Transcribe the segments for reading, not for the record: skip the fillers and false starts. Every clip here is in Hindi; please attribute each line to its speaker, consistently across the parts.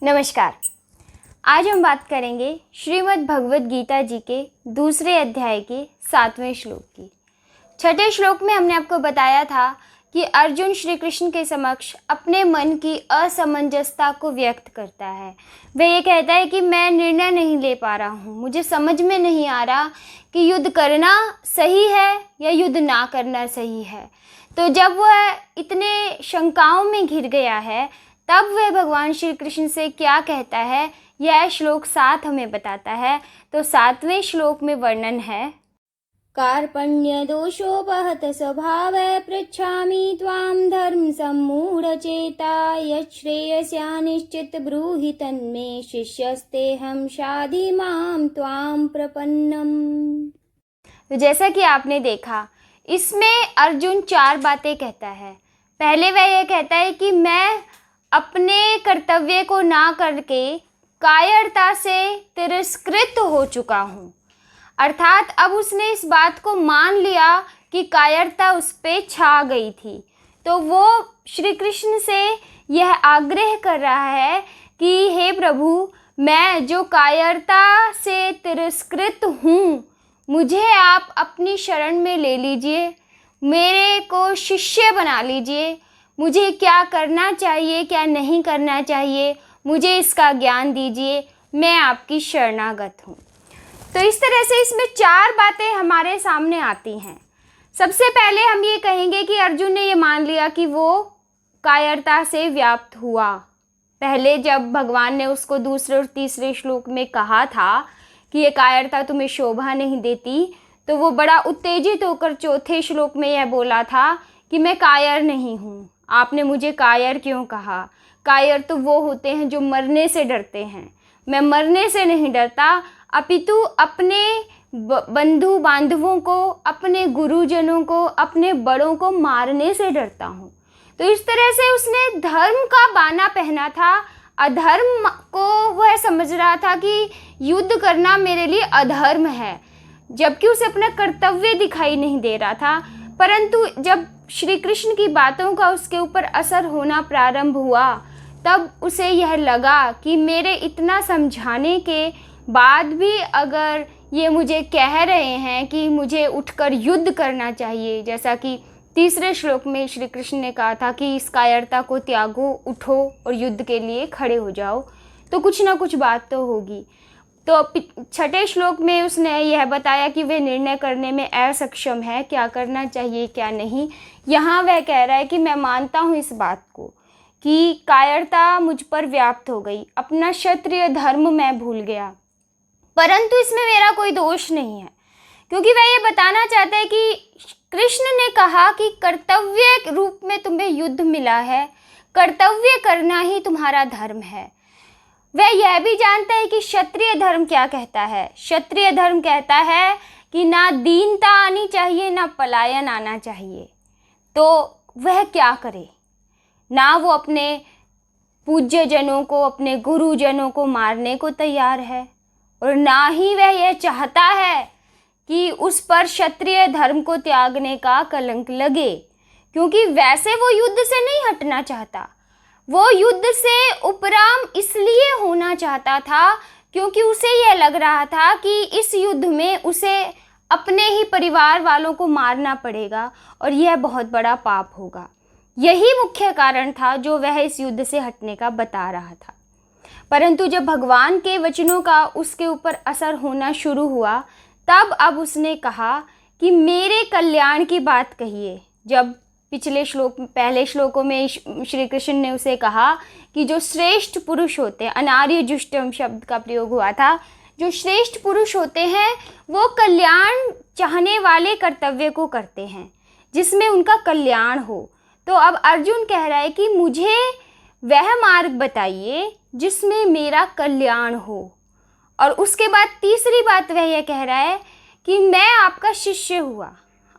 Speaker 1: नमस्कार। आज हम बात करेंगे श्रीमद् भगवद गीता जी के दूसरे अध्याय के 7वें श्लोक की। छठे श्लोक में हमने आपको बताया था कि अर्जुन श्री कृष्ण के समक्ष अपने मन की असमंजसता को व्यक्त करता है। वह ये कहता है कि मैं निर्णय नहीं ले पा रहा हूँ, मुझे समझ में नहीं आ रहा कि युद्ध करना सही है या युद्ध ना करना सही है। तो जब वह इतने शंकाओं में घिर गया है, तब वह भगवान श्री कृष्ण से क्या कहता है, यह श्लोक 7 हमें बताता है। तो 7वें श्लोक में वर्णन है, कार्पण्य दोषोपहत स्वभाव पृच्छामि त्वां धर्म सम्मूढ़ चेता यच्छ्रेयस्या निश्चित ब्रूहि तन्मे शिष्यस्तेहं शाधि मां त्वां प्रपन्नम। तो जैसा कि आपने देखा, इसमें अर्जुन 4 बातें कहता है। पहले वह यह कहता है कि मैं अपने कर्तव्य को ना करके कायरता से तिरस्कृत हो चुका हूँ। अर्थात अब उसने इस बात को मान लिया कि कायरता उस पे छा गई थी। तो वो श्री कृष्ण से यह आग्रह कर रहा है कि हे प्रभु, मैं जो कायरता से तिरस्कृत हूँ, मुझे आप अपनी शरण में ले लीजिए, मेरे को शिष्य बना लीजिए। मुझे क्या करना चाहिए, क्या नहीं करना चाहिए, मुझे इसका ज्ञान दीजिए, मैं आपकी शरणागत हूँ। तो इस तरह से इसमें 4 बातें हमारे सामने आती हैं। सबसे पहले हम ये कहेंगे कि अर्जुन ने ये मान लिया कि वो कायरता से व्याप्त हुआ। पहले जब भगवान ने उसको दूसरे और तीसरे श्लोक में कहा था कि ये कायरता तुम्हें शोभा नहीं देती, तो वो बड़ा उत्तेजित होकर चौथे श्लोक में यह बोला था कि मैं कायर नहीं हूँ। आपने मुझे कायर क्यों कहा? कायर तो वो होते हैं जो मरने से डरते हैं। मैं मरने से नहीं डरता, अपितु अपने बंधु बांधवों को, अपने गुरुजनों को, अपने बड़ों को मारने से डरता हूँ। तो इस तरह से उसने धर्म का बाना पहना था। अधर्म को वह समझ रहा था कि युद्ध करना मेरे लिए अधर्म है, जबकि उसे अपना कर्तव्य दिखाई नहीं दे रहा था। परंतु जब श्री कृष्ण की बातों का उसके ऊपर असर होना प्रारंभ हुआ, तब उसे यह लगा कि मेरे इतना समझाने के बाद भी अगर ये मुझे कह रहे हैं कि मुझे उठकर युद्ध करना चाहिए, जैसा कि तीसरे श्लोक में श्री कृष्ण ने कहा था कि इस कायरता को त्यागो, उठो और युद्ध के लिए खड़े हो जाओ, तो कुछ ना कुछ बात तो होगी। तो छठे श्लोक में उसने यह बताया कि वह निर्णय करने में असक्षम है, क्या करना चाहिए क्या नहीं। यहाँ वह कह रहा है कि मैं मानता हूँ इस बात को कि कायरता मुझ पर व्याप्त हो गई, अपना क्षत्रिय धर्म मैं भूल गया, परंतु इसमें मेरा कोई दोष नहीं है। क्योंकि वह ये बताना चाहता है कि कृष्ण ने कहा कि कर्तव्य रूप में तुम्हें युद्ध मिला है, कर्तव्य करना ही तुम्हारा धर्म है। वह यह भी जानता है कि क्षत्रिय धर्म क्या कहता है। क्षत्रिय धर्म कहता है कि ना दीनता आनी चाहिए, ना पलायन आना चाहिए। तो वह क्या करे? ना वो अपने पूज्य जनों को, अपने गुरुजनों को मारने को तैयार है, और ना ही वह यह चाहता है कि उस पर क्षत्रिय धर्म को त्यागने का कलंक लगे, क्योंकि वैसे वो युद्ध से नहीं हटना चाहता। वो युद्ध से उपराम इसलिए होना चाहता था क्योंकि उसे यह लग रहा था कि इस युद्ध में उसे अपने ही परिवार वालों को मारना पड़ेगा और यह बहुत बड़ा पाप होगा। यही मुख्य कारण था जो वह इस युद्ध से हटने का बता रहा था। परंतु जब भगवान के वचनों का उसके ऊपर असर होना शुरू हुआ, तब अब उसने कहा कि मेरे कल्याण की बात कहिए। जब पहले श्लोकों में श्री कृष्ण ने उसे कहा कि जो श्रेष्ठ पुरुष होते हैं, अनार्य जुष्टम शब्द का प्रयोग हुआ था, जो श्रेष्ठ पुरुष होते हैं वो कल्याण चाहने वाले कर्तव्य को करते हैं जिसमें उनका कल्याण हो। तो अब अर्जुन कह रहा है कि मुझे वह मार्ग बताइए जिसमें मेरा कल्याण हो। और उसके बाद तीसरी बात वह यह कह रहा है कि मैं आपका शिष्य हुआ,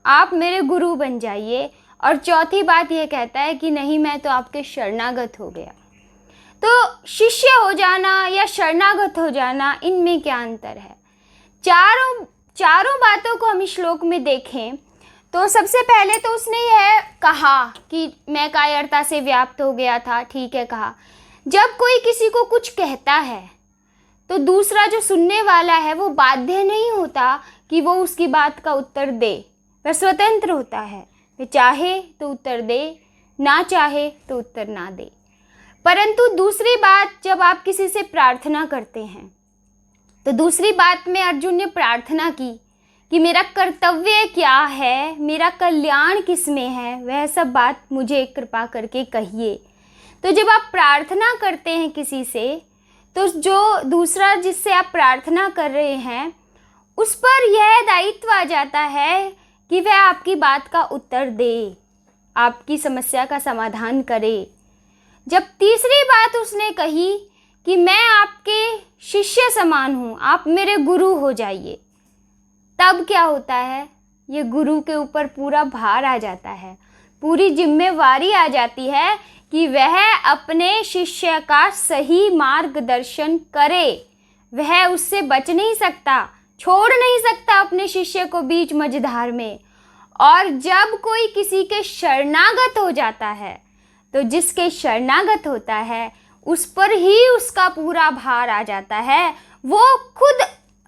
Speaker 1: आप मेरे गुरु बन जाइए। और चौथी बात यह कहता है कि नहीं, मैं तो आपके शरणागत हो गया। तो शिष्य हो जाना या शरणागत हो जाना, इनमें क्या अंतर है? चारों बातों को हम इस श्लोक में देखें तो सबसे पहले तो उसने यह कहा कि मैं कायरता से व्याप्त हो गया था, ठीक है कहा। जब कोई किसी को कुछ कहता है तो दूसरा जो सुनने वाला है वो बाध्य नहीं होता कि वो उसकी बात का उत्तर दे। वह स्वतंत्र होता है, वह चाहे तो उत्तर दे, ना चाहे तो उत्तर ना दे। परंतु दूसरी बात, जब आप किसी से प्रार्थना करते हैं तो दूसरी बात में अर्जुन ने प्रार्थना की कि मेरा कर्तव्य क्या है, मेरा कल्याण किस में है, वह सब बात मुझे कृपा करके कहिए। तो जब आप प्रार्थना करते हैं किसी से, तो जो दूसरा जिससे आप प्रार्थना कर रहे हैं उस पर यह दायित्व आ जाता है कि वह आपकी बात का उत्तर दे, आपकी समस्या का समाधान करे। जब तीसरी बात उसने कही कि मैं आपके शिष्य समान हूँ, आप मेरे गुरु हो जाइए, तब क्या होता है, ये गुरु के ऊपर पूरा भार आ जाता है, पूरी जिम्मेवारी आ जाती है कि वह अपने शिष्य का सही मार्गदर्शन करे। वह उससे बच नहीं सकता, छोड़ नहीं सकता अपने शिष्य को बीच मझधार में। और जब कोई किसी के शरणागत हो जाता है तो जिसके शरणागत होता है उस पर ही उसका पूरा भार आ जाता है। वो खुद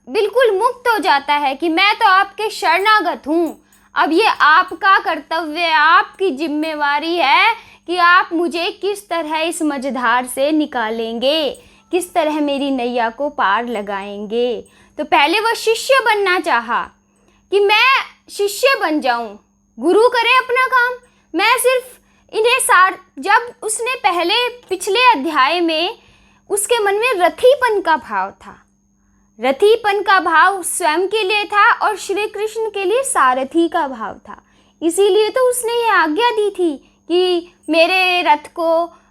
Speaker 1: बिल्कुल मुक्त हो जाता है कि मैं तो आपके शरणागत हूँ, अब ये आपका कर्तव्य, आपकी जिम्मेवारी है कि आप मुझे किस तरह इस मझधार से निकालेंगे, किस तरह मेरी नैया को पार लगाएंगे। तो पहले वह शिष्य बनना चाहा कि मैं शिष्य बन जाऊं, गुरु करे अपना काम, मैं सिर्फ इन्हें जब उसने पिछले अध्याय में उसके मन में रथीपन का भाव था, रथीपन का भाव स्वयं के लिए था और श्री कृष्ण के लिए सारथी का भाव था। इसीलिए तो उसने ये आज्ञा दी थी कि मेरे रथ को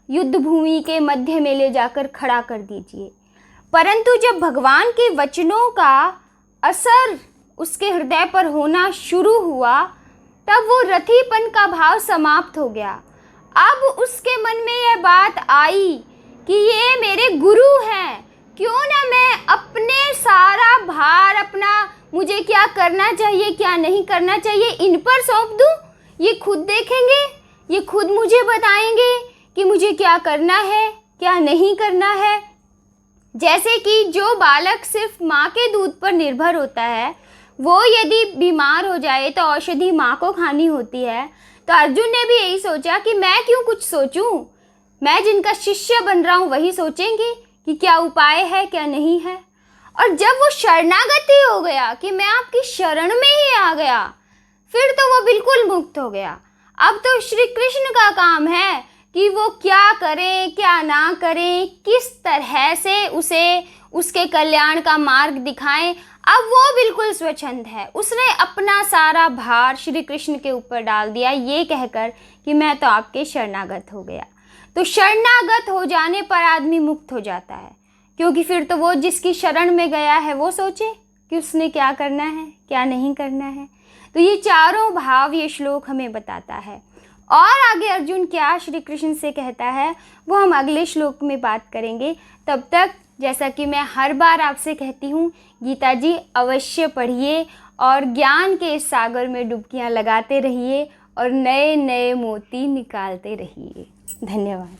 Speaker 1: युद्ध भूमि के मध्य में ले जाकर खड़ा कर दीजिए। परंतु जब भगवान के वचनों का असर उसके हृदय पर होना शुरू हुआ, तब वो रथीपन का भाव समाप्त हो गया। अब उसके मन में यह बात आई कि ये मेरे गुरु हैं, क्यों ना मैं अपने सारा भार अपना, मुझे क्या करना चाहिए क्या नहीं करना चाहिए, इन पर सौंप दूँ। ये खुद देखेंगे, ये खुद मुझे बताएंगे कि मुझे क्या करना है क्या नहीं करना है। जैसे कि जो बालक सिर्फ माँ के दूध पर निर्भर होता है, वो यदि बीमार हो जाए तो औषधि माँ को खानी होती है। तो अर्जुन ने भी यही सोचा कि मैं क्यों कुछ सोचूं, मैं जिनका शिष्य बन रहा हूँ वही सोचेंगे कि क्या उपाय है क्या नहीं है। और जब वो शरणागति हो गया कि मैं आपकी शरण में ही आ गया, फिर तो वो बिल्कुल मुक्त हो गया। अब तो श्री कृष्ण का काम है कि वो क्या करें क्या ना करें, किस तरह से उसे उसके कल्याण का मार्ग दिखाएं। अब वो बिल्कुल स्वच्छंद है, उसने अपना सारा भार श्री कृष्ण के ऊपर डाल दिया, ये कहकर कि मैं तो आपके शरणागत हो गया। तो शरणागत हो जाने पर आदमी मुक्त हो जाता है, क्योंकि फिर तो वो जिसकी शरण में गया है वो सोचे कि उसने क्या करना है क्या नहीं करना है। तो ये चारों भाव ये श्लोक हमें बताता है। और आगे अर्जुन क्या श्री कृष्ण से कहता है वो हम अगले श्लोक में बात करेंगे। तब तक जैसा कि मैं हर बार आपसे कहती हूँ, गीता जी अवश्य पढ़िए और ज्ञान के इस सागर में डुबकियाँ लगाते रहिए और नए नए मोती निकालते रहिए। धन्यवाद।